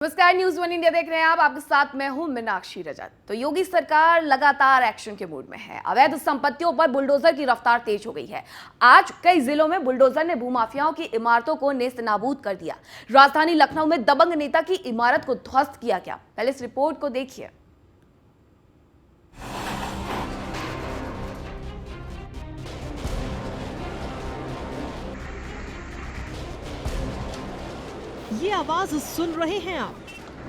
नमस्कार, news one India देख रहे हैं आप। आपके साथ मैं हूं मीनाक्षी रजत। तो योगी सरकार लगातार एक्शन के मूड में है। अवैध संपत्तियों पर बुलडोजर की रफ्तार तेज हो गई है। आज कई जिलों में बुलडोजर ने भूमाफियाओं की इमारतों को नेस्तनाबूद कर दिया। राजधानी लखनऊ में दबंग नेता की इमारत को ध्वस्त किया गया। पहले इस रिपोर्ट को देखिए। ये आवाज सुन रहे हैं आप,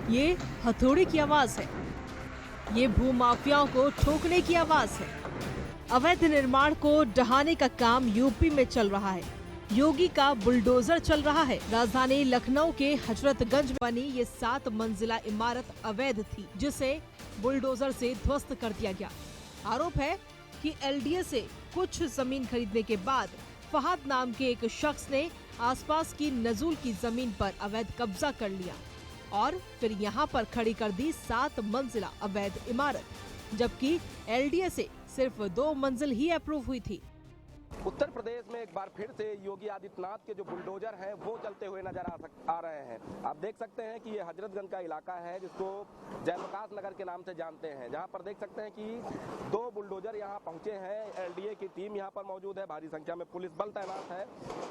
ये हथौड़े की आवाज है। ये भूमाफियाओं को ठोकने की आवाज है। अवैध निर्माण को ढहाने का काम यूपी में चल रहा है। योगी का बुलडोजर चल रहा है। राजधानी लखनऊ के हजरतगंज में बनी ये 7 मंजिला इमारत अवैध थी, जिसे बुलडोजर से ध्वस्त कर दिया गया। आरोप है कि एलडीए से कुछ जमीन खरीदने के बाद फहद नाम के एक शख्स ने आसपास की नजूल की जमीन पर अवैध कब्जा कर लिया और फिर यहाँ पर खड़ी कर दी 7 मंजिला अवैध इमारत, जबकि एलडीए से सिर्फ 2 मंजिल ही अप्रूव हुई थी। उत्तर प्रदेश में एक बार फिर से योगी आदित्यनाथ के जो बुलडोजर हैं वो चलते हुए नजर आ रहे हैं। आप देख सकते हैं कि ये हजरतगंज का इलाका है, जिसको जयप्रकाश नगर के नाम से जानते हैं, जहां पर देख सकते हैं कि 2 बुलडोजर यहां पहुंचे हैं। एलडीए की टीम यहां पर मौजूद है, भारी संख्या में पुलिस बल तैनात है।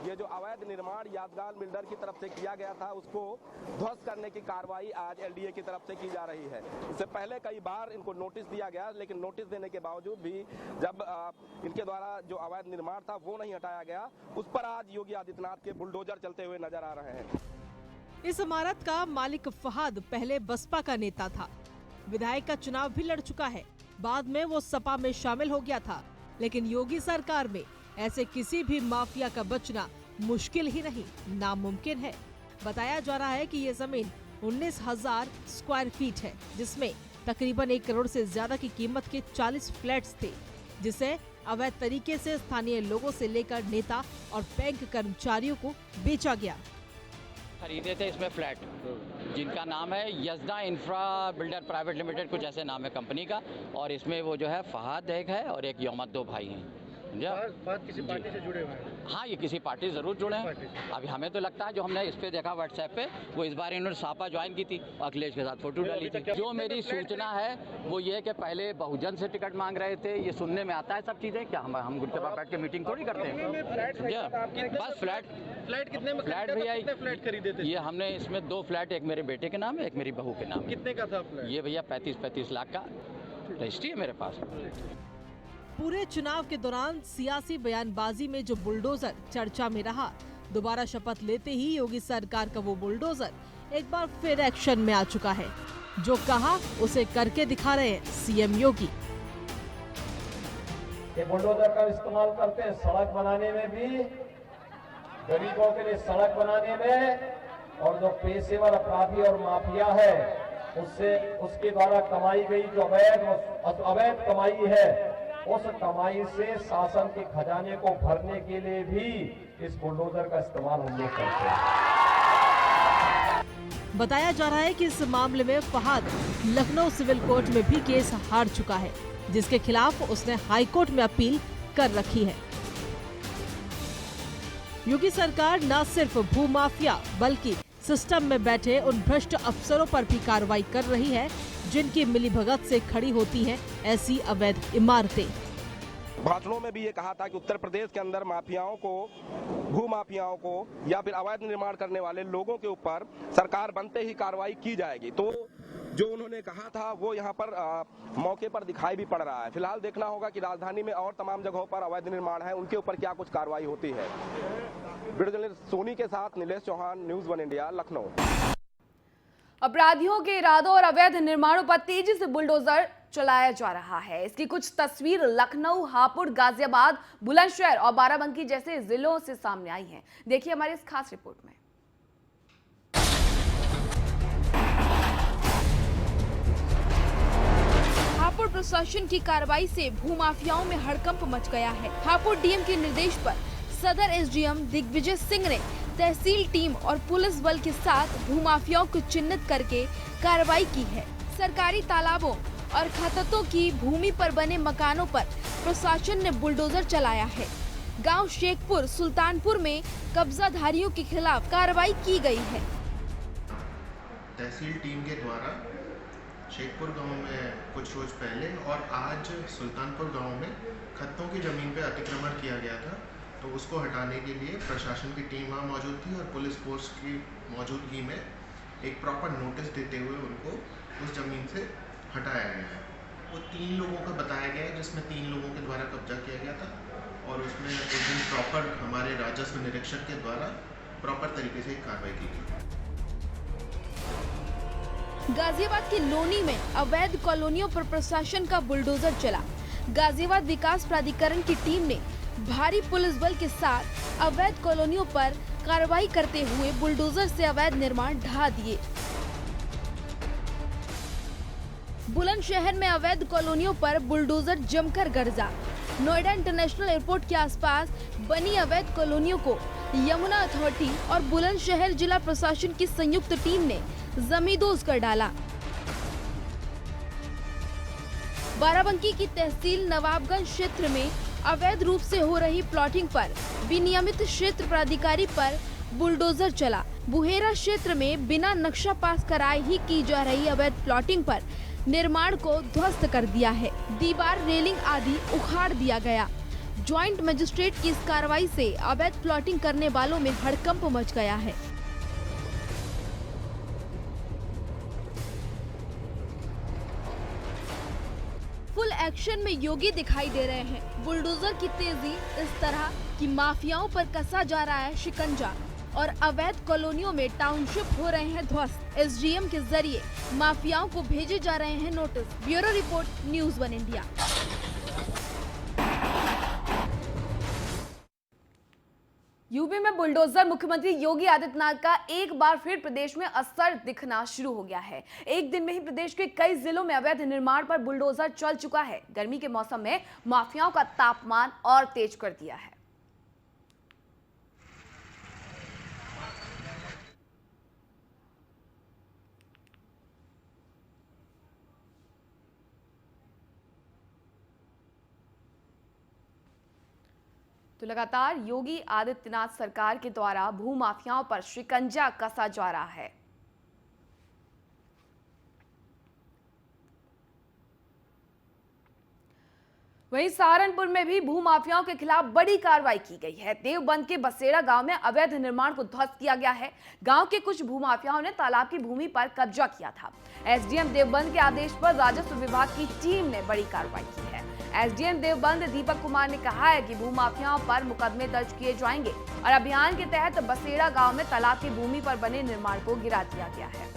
ये जो अवैध निर्माण यादगार बिल्डर की तरफ से किया गया था, उसको ध्वस्त करने की कार्रवाई आज एलडीए की तरफ से की जा रही है। इससे पहले कई बार इनको नोटिस दिया गया, लेकिन नोटिस देने के बावजूद भी जब इनके द्वारा जो अवैध निर्माण था वो नहीं हटाया गया, उस पर आज योगी आदित्यनाथ के बुलडोजर चलते हुए नजर आ रहे हैं। इस इमारत का मालिक फहद पहले बसपा का नेता था। विधायक का चुनाव भी लड़ चुका है। बाद में वो सपा में शामिल हो गया था, लेकिन योगी सरकार में ऐसे किसी भी माफिया का बचना मुश्किल ही नहीं, नामुमकिन है। बताया जा रहा है कि ये जमीन 19,000 स्क्वायर फीट है, जिसमें तकरीबन 1 करोड़ से ज्यादा की कीमत के 40 फ्लैट्स थे, जिसे अवैध तरीके से स्थानीय लोगों से लेकर नेता और बैंक कर्मचारियों को बेचा गया। खरीदे थे इसमें फ्लैट, जिनका नाम है यजदा इंफ्रा बिल्डर प्राइवेट लिमिटेड, कुछ ऐसे नाम है कंपनी का। और इसमें वो जो है फहद एक है और एक योमत, 2 भाई हैं। फहद किसी पार्टी से जुड़े हुए हैं? हाँ, ये किसी पार्टी से जरूर जुड़े हैं। अभी हमें तो लगता है, जो हमने इस पे देखा व्हाट्सएप पे, वो इस बार इन्होंने सापा ज्वाइन की थी, अखिलेश के साथ फोटो डाली थी। जो मेरी सूचना है वो ये कि पहले बहुजन से टिकट मांग रहे थे। ये सुनने में आता है सब चीजें। क्या हम उनके पास बैठ के मीटिंग थोड़ी करते हैं? बस फ्लैट कितने में? फ्लैट भैया फ्लैट खरीदे थे? ये हमने इसमें 2 फ्लैट, एक मेरे बेटे के नाम है, एक मेरी बहू के नाम है। कितने का था फ्लैट? ये भैया 35 लाख का रजिस्ट्री है मेरे पास। पूरे चुनाव के दौरान सियासी बयानबाजी में जो बुलडोजर चर्चा में रहा, दोबारा शपथ लेते ही योगी सरकार का वो बुलडोजर एक बार फिर एक्शन में आ चुका है। जो कहा उसे करके दिखा रहे हैं सीएम योगी। ये बुलडोजर का इस्तेमाल करते हैं सड़क बनाने में भी, गरीबों के लिए सड़क बनाने में, और जो पेशेवर अपराधी और माफिया है उसके द्वारा कमाई गई जो अवैध कमाई है, उस कमाई से शासन के खजाने को भरने के लिए भी इस बुलडोजर का इस्तेमाल हम लोग करते हैं। बताया जा रहा है कि इस मामले में फहद लखनऊ सिविल कोर्ट में भी केस हार चुका है, जिसके खिलाफ उसने हाई कोर्ट में अपील कर रखी है। योगी सरकार न सिर्फ भूमाफिया बल्कि सिस्टम में बैठे उन भ्रष्ट अफसरों पर भी कार्रवाई कर रही है, जिनकी मिलीभगत से खड़ी होती हैं ऐसी अवैध इमारतें। भाषणों में भी ये कहा था कि उत्तर प्रदेश के अंदर माफियाओं को, भूमाफियाओं को या फिर अवैध निर्माण करने वाले लोगों के ऊपर सरकार बनते ही कार्रवाई की जाएगी। तो जो उन्होंने कहा था वो यहाँ पर मौके पर दिखाई भी पड़ रहा है। फिलहाल देखना होगा कि राजधानी में और तमाम जगहों पर अवैध निर्माण है, उनके ऊपर क्या कुछ कार्रवाई होती है। वीडियो जर्नलिस्ट सोनी के साथ नीलेश चौहान, न्यूज 1 इंडिया, लखनऊ। अपराधियों के इरादों और अवैध निर्माणों पर तेजी से बुलडोजर चलाया जा रहा है। इसकी कुछ तस्वीर लखनऊ, हापुड़, गाजियाबाद, बुलंदशहर और बाराबंकी जैसे जिलों से सामने आई हैं। देखिए हमारी इस खास रिपोर्ट में। हापुड़ प्रशासन की कार्रवाई से भूमाफियाओं में हड़कंप मच गया है। हापुड़ डीएम के निर्देश पर सदर एसडीएम दिग्विजय सिंह ने तहसील टीम और पुलिस बल के साथ भूमाफियाओं को चिन्हित करके कार्रवाई की है। सरकारी तालाबों और खततों की भूमि पर बने मकानों पर प्रशासन ने बुलडोजर चलाया है। गांव शेखपुर, सुल्तानपुर में कब्जाधारियों के खिलाफ कार्रवाई की गई है। तहसील टीम के द्वारा शेखपुर गांव में कुछ रोज पहले और आज सुल्तानपुर गांव में खत्तों की ज़मीन पर अतिक्रमण किया गया था, तो उसको हटाने के लिए प्रशासन की टीम वहाँ मौजूद थी और पुलिस फोर्स की मौजूदगी में एक प्रॉपर नोटिस देते हुए उनको उस ज़मीन से हटाया गया है। वो 3 लोगों का बताया गया है, जिसमें 3 लोगों के द्वारा कब्जा किया गया था और उसमें उस दिन प्रॉपर हमारे राजस्व निरीक्षक के द्वारा प्रॉपर तरीके से कार्रवाई की गई। गाजियाबाद के लोनी में अवैध कॉलोनियों पर प्रशासन का बुलडोजर चला। गाजियाबाद विकास प्राधिकरण की टीम ने भारी पुलिस बल के साथ अवैध कॉलोनियों पर कार्रवाई करते हुए बुलडोजर से अवैध निर्माण ढा दिए। बुलंदशहर में अवैध कॉलोनियों पर बुलडोजर जमकर गरजा। नोएडा इंटरनेशनल एयरपोर्ट के आसपास बनी अवैध कॉलोनियों को यमुना अथॉरिटी और बुलंदशहर जिला प्रशासन की संयुक्त टीम ने जमींदोज कर डाला। बाराबंकी की तहसील नवाबगंज क्षेत्र में अवैध रूप से हो रही प्लॉटिंग पर विनियमित क्षेत्र प्राधिकारी पर बुलडोजर चला। बुहेरा क्षेत्र में बिना नक्शा पास कराए ही की जा रही अवैध प्लॉटिंग पर निर्माण को ध्वस्त कर दिया है। दीवार, रेलिंग आदि उखाड़ दिया गया। ज्वाइंट मजिस्ट्रेट की इस कार्रवाई से अवैध प्लॉटिंग करने वालों में हड़कंप मच गया है। फुल एक्शन में योगी दिखाई दे रहे हैं। बुलडोजर की तेजी, इस तरह की माफियाओं पर कसा जा रहा है शिकंजा और अवैध कॉलोनियों में टाउनशिप हो रहे हैं ध्वस्त। एसडीएम के जरिए माफियाओं को भेजे जा रहे हैं notice. Bureau report, news 1 India. UP में बुलडोजर मुख्यमंत्री योगी आदित्यनाथ का एक बार फिर प्रदेश में असर दिखना शुरू हो गया है। एक दिन में ही प्रदेश के कई जिलों में अवैध निर्माण पर बुलडोजर चल चुका है। गर्मी के मौसम में माफियाओं का तापमान और तेज कर दिया है। तो लगातार योगी आदित्यनाथ सरकार के द्वारा भूमाफियाओं पर शिकंजा कसा जा रहा है। वहीं सहारनपुर में भी भूमाफियाओं के खिलाफ बड़ी कार्रवाई की गई है। देवबंद के बसेड़ा गांव में अवैध निर्माण को ध्वस्त किया गया है। गांव के कुछ भूमाफियाओं ने तालाब की भूमि पर कब्जा किया था। एसडीएम देवबंद के आदेश पर राजस्व विभाग की टीम ने बड़ी कार्रवाई की है। एसडीएम देवबंद दीपक कुमार ने कहा है कि भूमाफियाओं पर मुकदमे दर्ज किए जाएंगे और अभियान के तहत बसेड़ा गांव में तालाब की भूमि पर बने निर्माण को गिरा दिया गया है।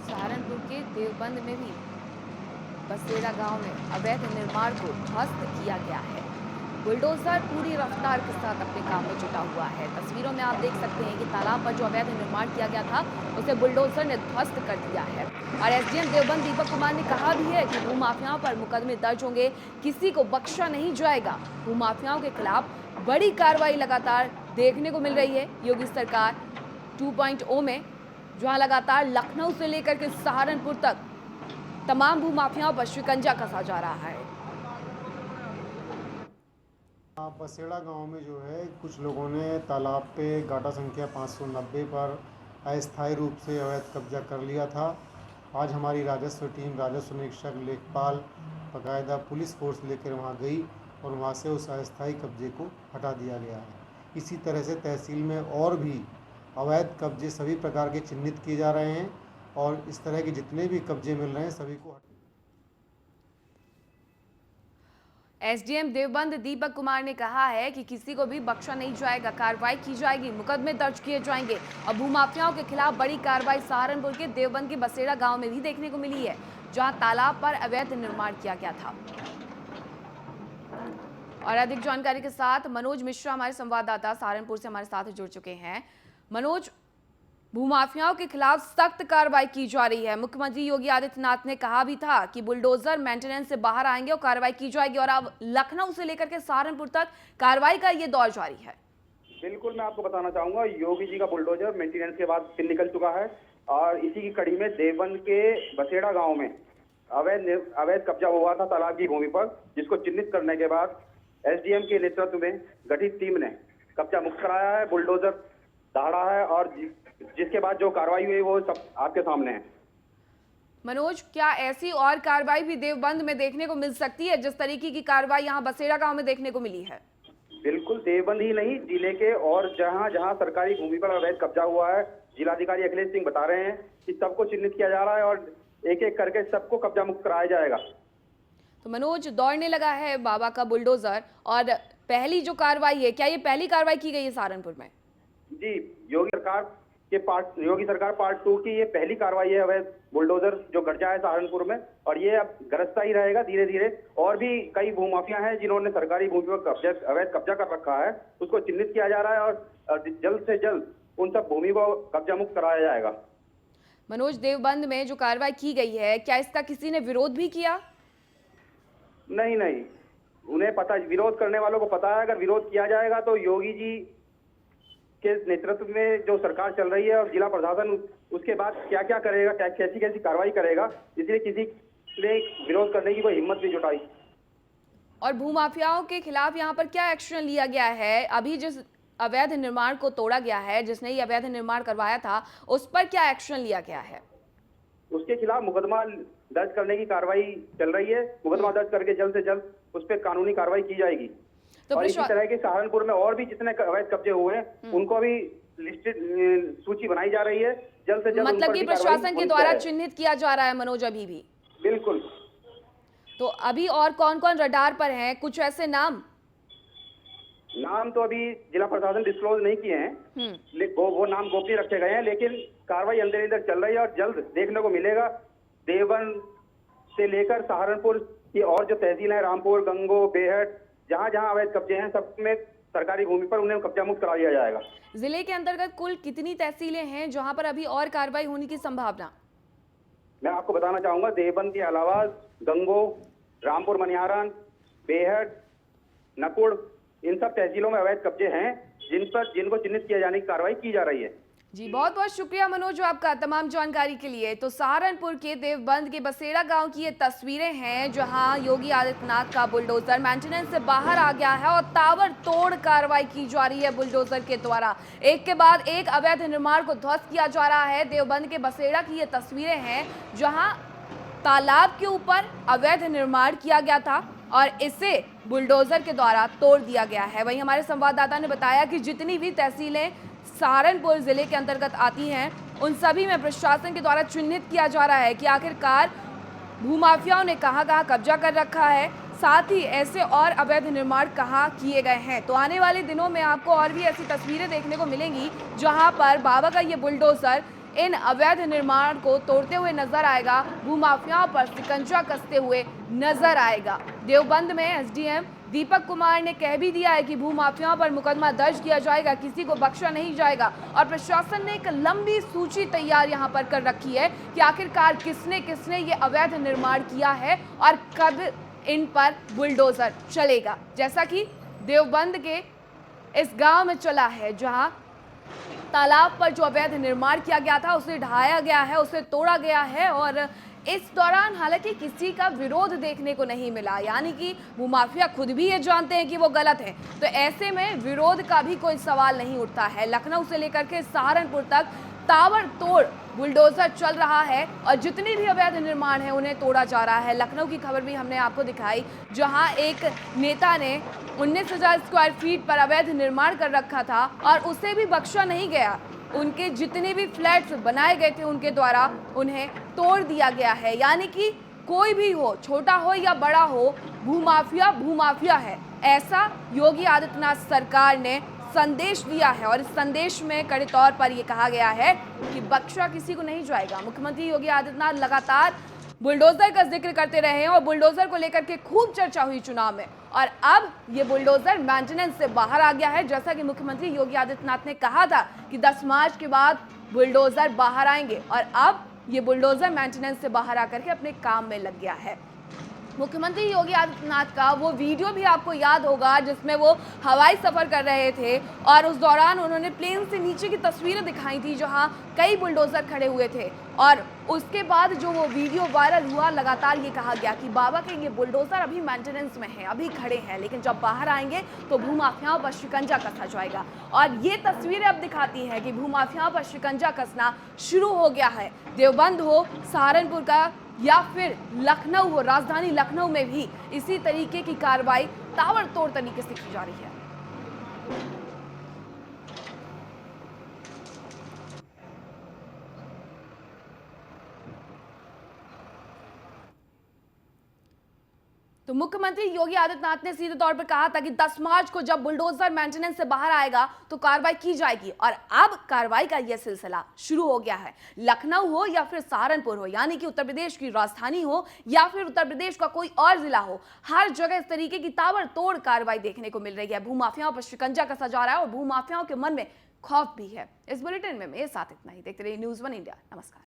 सहारनपुर के देवबंद में भी बसेड़ा गांव में अवैध निर्माण को ध्वस्त किया गया है। बुलडोजर पूरी रफ्तार के साथ अपने काम में जुटा हुआ है। तस्वीरों में आप देख सकते हैं कि तालाब पर जो अवैध निर्माण किया गया था उसे बुलडोजर ने ध्वस्त कर दिया है। और एसडीएम देवबंद दीपक कुमार ने कहा भी है कि भूमाफियाओं पर मुकदमे दर्ज होंगे, किसी को बख्शा नहीं जाएगा। भूमाफियाओं के खिलाफ बड़ी कार्रवाई लगातार देखने को मिल रही है योगी सरकार 2.0 में, जहां लगातार लखनऊ से लेकर के सहारनपुर तक तमाम भूमाफियाओं पर शिकंजा कसा जा रहा है। बसेड़ा गांव में जो है कुछ लोगों ने तालाब पे गाटा संख्या 590 पर अस्थायी रूप से अवैध कब्जा कर लिया था। आज हमारी राजस्व टीम, राजस्व निरीक्षक, लेखपाल, बाकायदा पुलिस फोर्स लेकर वहां गई और वहां से उस अस्थायी कब्जे को हटा दिया गया है। इसी तरह से तहसील में और भी अवैध कब्जे सभी प्रकार के चिन्हित किए जा रहे हैं और इस तरह के जितने भी कब्जे मिल रहे हैं सभी को एसडीएम देवबंद दीपक कुमार ने कहा है कि किसी को भी बख्शा नहीं जाएगा, कार्रवाई की जाएगी, मुकदमे दर्ज किए जाएंगे। और भूमाफियाओं के खिलाफ बड़ी कार्रवाई सहारनपुर के देवबंद के बसेड़ा गांव में भी देखने को मिली है, जहां तालाब पर अवैध निर्माण किया गया था। और अधिक जानकारी के साथ मनोज मिश्रा हमारे संवाददाता सहारनपुर से हमारे साथ जुड़ चुके हैं। मनोज, भूमाफियाओं के खिलाफ सख्त कार्रवाई की जा रही है। मुख्यमंत्री योगी आदित्यनाथ ने कहा भी था कि बुलडोजर मेंटेनेंस से बाहर आएंगे और कार्रवाई की जाएगी और अब लखनऊ से लेकर के सहारनपुर तक कार्रवाई का ये दौर जारी है। बिल्कुल, मैं आपको बताना चाहूंगा, योगी जी का बुलडोजर मेंटेनेंस के बाद फिर निकल चुका है और इसी की कड़ी में देवबंद के बसेड़ा गांव में अवैध कब्जा हुआ था तालाब की भूमि पर, जिसको चिन्हित करने के बाद एसडीएम के नेतृत्व में गठित टीम ने कब्जा मुक्त कराया है, बुलडोजर दहाड़ा है और जिसके बाद जो कार्रवाई हुई वो सब आपके सामने है। मनोज, क्या ऐसी और कार्रवाई भी देवबंद में देखने को मिल सकती है जिस तरीके की कार्रवाई यहाँ बसेड़ा गांव में देखने को मिली है? बिल्कुल, देवबंद ही नहीं, जिले के और जहां जहां सरकारी भूमि पर अवैध कब्जा हुआ है, जिलाधिकारी अखिलेश सिंह बता रहे हैं कि सबको चिन्हित किया जा रहा है और एक एक करके सबको कब्जा मुक्त कराया जाएगा। तो मनोज, दौड़ने लगा है बाबा का बुलडोजर और पहली जो कार्रवाई है, क्या ये पहली कार्रवाई की गई है सहारनपुर में? जी, योगी सरकार पार्ट 2 की ये पहली कार्रवाई है अवैध बुलडोजर जो गरजा है सहारनपुर में, और ये अब गरजता ही रहेगा धीरे धीरे। और भी कई भूमाफिया हैं जिन्होंने सरकारी भूमि पर अवैध कब्जा कर रखा है, उसको चिन्हित किया जा रहा है और जल्द से जल्द उन सब भूमि को कब्जा मुक्त कराया जाएगा। मनोज, देवबंद में जो कार्रवाई की गई है, क्या इसका किसी ने विरोध भी किया? नहीं, उन्हें पता, विरोध करने वालों को पता है अगर विरोध किया जाएगा तो योगी जी के नेतृत्व में जो सरकार चल रही है और जिला प्रशासन उसके बाद क्या क्या करेगा, कैसी कैसी कार्रवाई करेगा, इसलिए किसी ने विरोध करने की कोई हिम्मत नहीं जुटाई। और भूमाफियाओं के खिलाफ यहाँ पर क्या एक्शन लिया गया है? अभी जिस अवैध निर्माण को तोड़ा गया है, जिसने ये अवैध निर्माण करवाया था, उस पर क्या एक्शन लिया गया है? उसके खिलाफ मुकदमा दर्ज करने की कार्रवाई चल रही है। मुकदमा दर्ज करके जल्द से जल्द उस पर कानूनी कार्रवाई की जाएगी। तो और इसी तरह के सहारनपुर में और भी जितने अवैध कब्जे हुए हैं उनको भी लिस्टेड सूची बनाई जा रही है, जल्द से जल्द। मतलब कि प्रशासन के द्वारा चिन्हित किया जा रहा है मनोज अभी भी? बिल्कुल। तो अभी और कौन कौन रडार पर हैं? कुछ ऐसे नाम तो अभी जिला प्रशासन डिस्क्लोज नहीं किए हैं, वो नाम गोपनीय रखे गए हैं, लेकिन कार्रवाई अंदर अंदर चल रही है और जल्द देखने को मिलेगा। देवबंद से लेकर सहारनपुर की और जो तहसील है, रामपुर, गंगो, बेहट, जहां जहां अवैध कब्जे हैं सब में सरकारी भूमि पर उन्हें कब्जा मुक्त करा दिया जाएगा। जिले के अंतर्गत कुल कितनी तहसीलें हैं जहां पर अभी और कार्रवाई होने की संभावना? मैं आपको बताना चाहूंगा, देवबंद के अलावा गंगो, रामपुर, मनिहारन, बेहट, नकुड़, इन सब तहसीलों में अवैध कब्जे हैं जिनको चिन्हित किया जाने की कार्रवाई की जा रही है। जी, बहुत बहुत शुक्रिया मनोज आपका तमाम जानकारी के लिए। तो सहारनपुर के देवबंद के बसेड़ा गांव की ये तस्वीरें हैं जहां योगी आदित्यनाथ का बुलडोजर मेंटेनेंस से बाहर आ गया है और ताबड़तोड़ कार्रवाई की जा रही है बुलडोजर के द्वारा। एक के बाद एक अवैध निर्माण को ध्वस्त किया जा रहा है। देवबंद के बसेड़ा की ये तस्वीरें हैं जहाँ तालाब के ऊपर अवैध निर्माण किया गया था और इसे बुलडोजर के द्वारा तोड़ दिया गया है। वहीं हमारे संवाददाता ने बताया कि जितनी भी तहसीलें सहारनपुर जिले के अंतर्गत आती हैं उन सभी में प्रशासन के द्वारा चिन्हित किया जा रहा है कि आखिरकार भूमाफियाओं ने कहां कब्जा कर रखा है, साथ ही ऐसे और अवैध निर्माण कहां किए गए हैं। तो आने वाले दिनों में आपको और भी ऐसी तस्वीरें देखने को मिलेंगी जहां पर बाबा का ये बुलडोजर इन अवैध निर्माण को तोड़ते हुए नजर आएगा, भूमाफियाओं पर शिकंजा कसते हुए नजर आएगा। देवबंद में एसडीएम दीपक कुमार ने कह भी दिया है कि भूमाफियाओं पर मुकदमा दर्ज किया जाएगा, किसी को बख्शा नहीं जाएगा। और प्रशासन ने एक लंबी सूची तैयार यहां पर कर रखी है कि आखिरकार किसने किसने ये अवैध निर्माण किया है और कब इन पर बुलडोजर चलेगा। जैसा कि देवबंद के इस गांव में चला है जहां तालाब पर जो अवैध निर्माण किया गया था उसे ढाया गया है, उसे तोड़ा गया है और इस दौरान हालांकि किसी का विरोध देखने को नहीं मिला, यानी कि भूमाफिया खुद भी ये जानते हैं कि वो गलत है, तो ऐसे में विरोध का भी कोई सवाल नहीं उठता है। लखनऊ से लेकर के सहारनपुर तक ताबड़तोड़ बुलडोजर चल रहा है और जितनी भी अवैध निर्माण है उन्हें तोड़ा जा रहा है। लखनऊ की खबर भी हमने आपको दिखाई जहां एक नेता ने 19,000 स्क्वायर फीट पर अवैध निर्माण कर रखा था और उसे भी बख्शा नहीं गया। उनके जितने भी फ्लैट्स बनाए गए थे उनके द्वारा उन्हें तोड़ दिया गया है। यानी कि कोई भी हो, छोटा हो या बड़ा हो, भूमाफिया भूमाफिया है, ऐसा योगी आदित्यनाथ सरकार ने संदेश दिया है। और इस संदेश में कड़े तौर पर यह कहा गया है कि बख्शा किसी को नहीं जाएगा। मुख्यमंत्री योगी आदित्यनाथ लगातार बुलडोजर का जिक्र करते रहे हैं और बुलडोजर को लेकर के खूब चर्चा हुई चुनाव में, और अब ये बुलडोजर मेंटेनेंस से बाहर आ गया है। जैसा कि मुख्यमंत्री योगी आदित्यनाथ ने कहा था कि 10 मार्च के बाद बुलडोजर बाहर आएंगे और अब ये बुलडोजर मेंटेनेंस से बाहर आकर के अपने काम में लग गया है। मुख्यमंत्री योगी आदित्यनाथ का वो वीडियो भी आपको याद होगा जिसमें वो हवाई सफर कर रहे थे और उस दौरान उन्होंने प्लेन से नीचे की तस्वीरें दिखाई थी जहां कई बुलडोजर खड़े हुए थे और उसके बाद जो वो वीडियो वायरल हुआ, लगातार ये कहा गया कि बाबा के ये बुलडोजर अभी मेंटेनेंस में हैं, अभी खड़े हैं, लेकिन जब बाहर आएंगे तो भूमाफियाओं पर शिकंजा कसा जाएगा। और ये तस्वीरें अब दिखाती हैं कि भूमाफियाओं पर शिकंजा कसना शुरू हो गया है। देवबंद हो, सहारनपुर का या फिर लखनऊ हो, राजधानी लखनऊ में भी इसी तरीके की कार्रवाई ताबड़तोड़ तरीके से की जा रही है। तो मुख्यमंत्री योगी आदित्यनाथ ने सीधे तौर पर कहा था कि 10 मार्च को जब बुलडोजर मेंटेनेंस से बाहर आएगा तो कार्रवाई की जाएगी और अब कार्रवाई का यह सिलसिला शुरू हो गया है। लखनऊ हो या फिर सहारनपुर हो, यानी कि उत्तर प्रदेश की राजधानी हो या फिर उत्तर प्रदेश का कोई और जिला हो, हर जगह इस तरीके की ताबड़तोड़ कार्रवाई देखने को मिल रही है। भूमाफियाओं पर शिकंजा कसा जा रहा है और भूमाफियाओं के मन में खौफ भी है। इस बुलेटिन में मेरे साथ इतना ही। देखते रहिए न्यूज़ 1 इंडिया। नमस्कार।